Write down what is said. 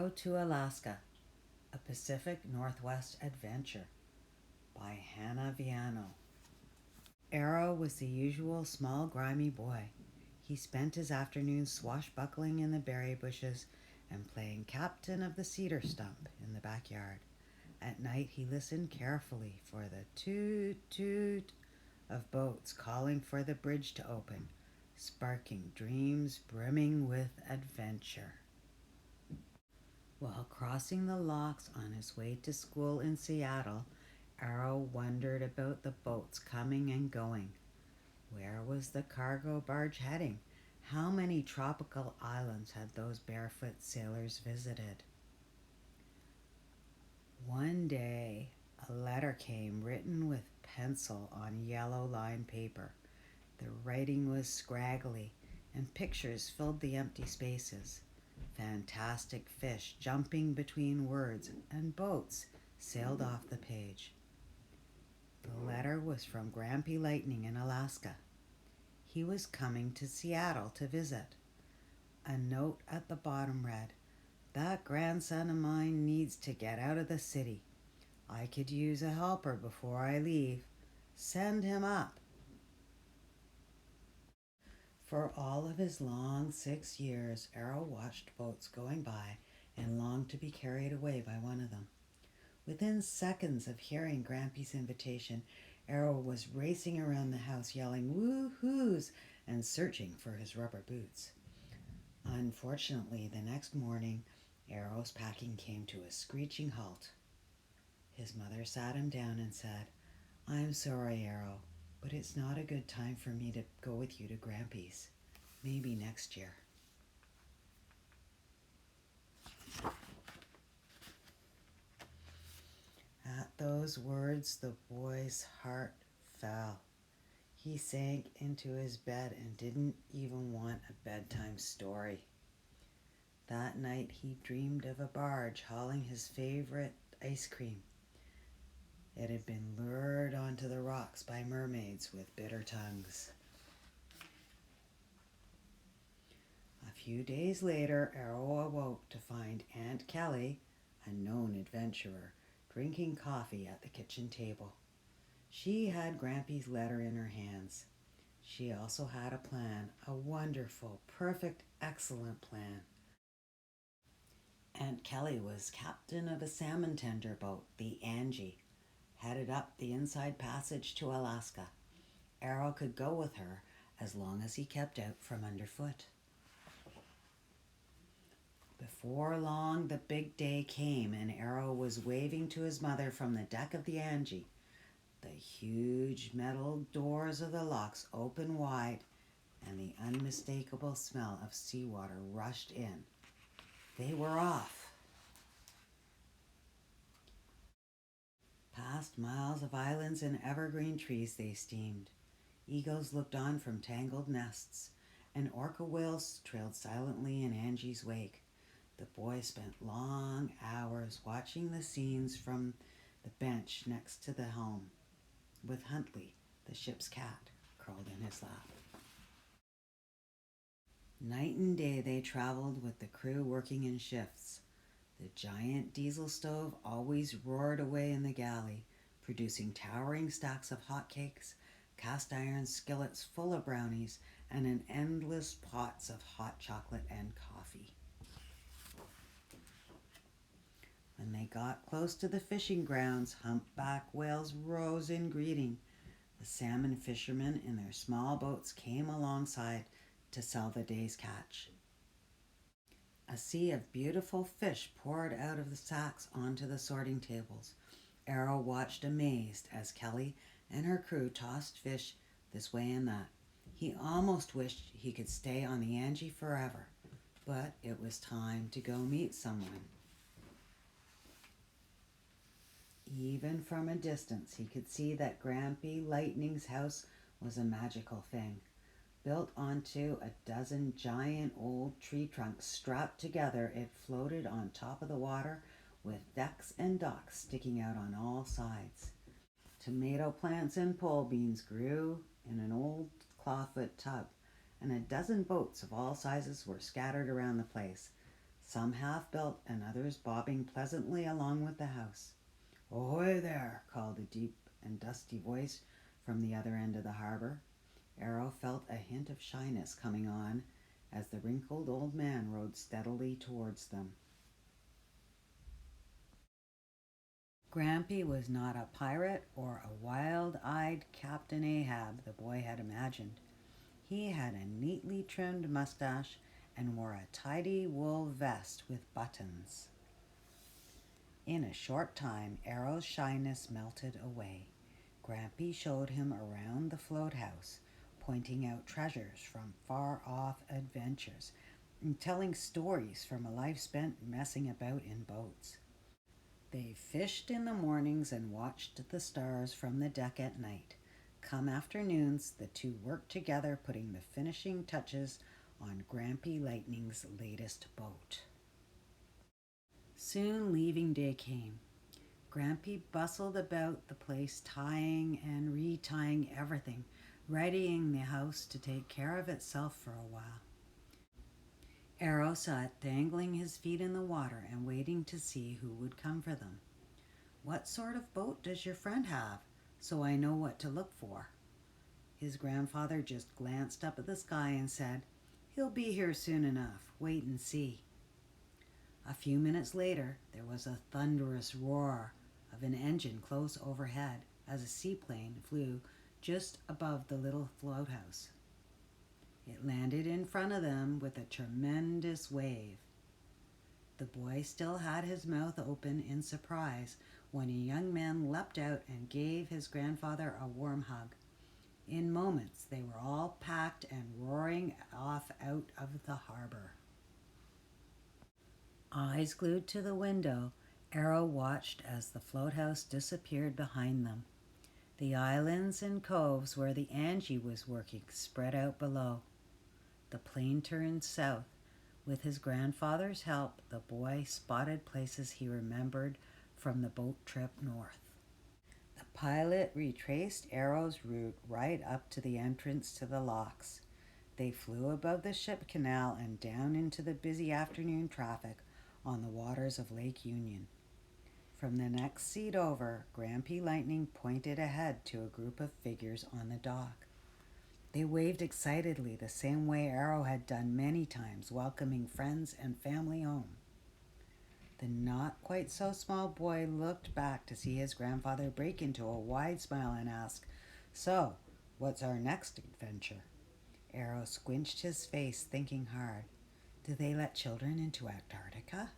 Arrow to Alaska, a Pacific Northwest Adventure by Hannah Viano. Arrow was the usual small, grimy boy. He spent his afternoons swashbuckling in the berry bushes and playing captain of the cedar stump in the backyard. At night he listened carefully for the toot-toot of boats calling for the bridge to open, sparking dreams brimming with adventure. While crossing the locks on his way to school in Seattle, Arrow wondered about the boats coming and going. Where was the cargo barge heading? How many tropical islands had those barefoot sailors visited? One day, a letter came written with pencil on yellow lined paper. The writing was scraggly, and pictures filled the empty spaces. Fantastic fish jumping between words and boats sailed off the page. The letter was from Grampy Lightning in Alaska. He was coming to Seattle to visit. A note at the bottom read, "That grandson of mine needs to get out of the city. I could use a helper before I leave. Send him up." For all of his long 6 years, Arrow watched boats going by and longed to be carried away by one of them. Within seconds of hearing Grampy's invitation, Arrow was racing around the house yelling woo-hoos and searching for his rubber boots. Unfortunately, the next morning, Arrow's packing came to a screeching halt. His mother sat him down and said, "I'm sorry, Arrow, but it's not a good time for me to go with you to Grampy's. Maybe next year." At those words, the boy's heart fell. He sank into his bed and didn't even want a bedtime story. That night he dreamed of a barge hauling his favorite ice cream. It had been lured onto the rocks by mermaids with bitter tongues. A few days later, Arrow awoke to find Aunt Kelly, a known adventurer, drinking coffee at the kitchen table. She had Grampy's letter in her hands. She also had a plan, a wonderful, perfect, excellent plan. Aunt Kelly was captain of a salmon tender boat, the Angie, headed up the inside passage to Alaska. Arrow could go with her as long as he kept out from underfoot. Before long, the big day came, and Arrow was waving to his mother from the deck of the Angie. The huge metal doors of the locks opened wide, and the unmistakable smell of seawater rushed in. They were off. Past miles of islands and evergreen trees they steamed. Eagles looked on from tangled nests, and orca whales trailed silently in Angie's wake. The boy spent long hours watching the scenes from the bench next to the helm, with Huntley, the ship's cat, curled in his lap. Night and day they traveled with the crew working in shifts. The giant diesel stove always roared away in the galley, producing towering stacks of hotcakes, cast iron skillets full of brownies, and an endless pots of hot chocolate and coffee. When they got close to the fishing grounds, humpback whales rose in greeting. The salmon fishermen in their small boats came alongside to sell the day's catch. A sea of beautiful fish poured out of the sacks onto the sorting tables. Arrow watched amazed as Kelly and her crew tossed fish this way and that. He almost wished he could stay on the Angie forever, but it was time to go meet someone. Even from a distance, he could see that Grampy Lightning's house was a magical thing. Built onto a dozen giant old tree trunks strapped together, it floated on top of the water with decks and docks sticking out on all sides. Tomato plants and pole beans grew in an old clawfoot tub, and a dozen boats of all sizes were scattered around the place. some half-built and others bobbing pleasantly along with the house. "Ahoy there!" called a deep and dusty voice from the other end of the harbor. Arrow felt a hint of shyness coming on as the wrinkled old man rowed steadily towards them. Grampy was not a pirate or a wild-eyed Captain Ahab the boy had imagined. He had a neatly trimmed mustache and wore a tidy wool vest with buttons. In a short time, Arrow's shyness melted away. Grampy showed him around the float house, pointing out treasures from far-off adventures and telling stories from a life spent messing about in boats. They fished in the mornings and watched the stars from the deck at night. Come afternoons, the two worked together, putting the finishing touches on Grampy Lightning's latest boat. Soon leaving day came. Grampy bustled about the place, tying and retying everything, readying the house to take care of itself for a while. Arrow sat dangling his feet in the water and waiting to see who would come for them. "What sort of boat does your friend have, so I know what to look for?" His grandfather just glanced up at the sky and said, "He'll be here soon enough. Wait and see." A few minutes later, there was a thunderous roar of an engine close overhead as a seaplane flew just above the little float house. It landed in front of them with a tremendous wave. The boy still had his mouth open in surprise when a young man leapt out and gave his grandfather a warm hug. In moments, they were all packed and roaring off out of the harbor. Eyes glued to the window, Arrow watched as the float house disappeared behind them. The islands and coves where the Angie was working spread out below. The plane turned south. With his grandfather's help, the boy spotted places he remembered from the boat trip north. The pilot retraced Arrow's route right up to the entrance to the locks. They flew above the ship canal and down into the busy afternoon traffic on the waters of Lake Union. From the next seat over, Grampy Lightning pointed ahead to a group of figures on the dock. They waved excitedly the same way Arrow had done many times, welcoming friends and family home. The not-quite-so-small boy looked back to see his grandfather break into a wide smile and ask, "So, what's our next adventure?" Arrow squinched his face, thinking hard. "Do they let children into Antarctica?"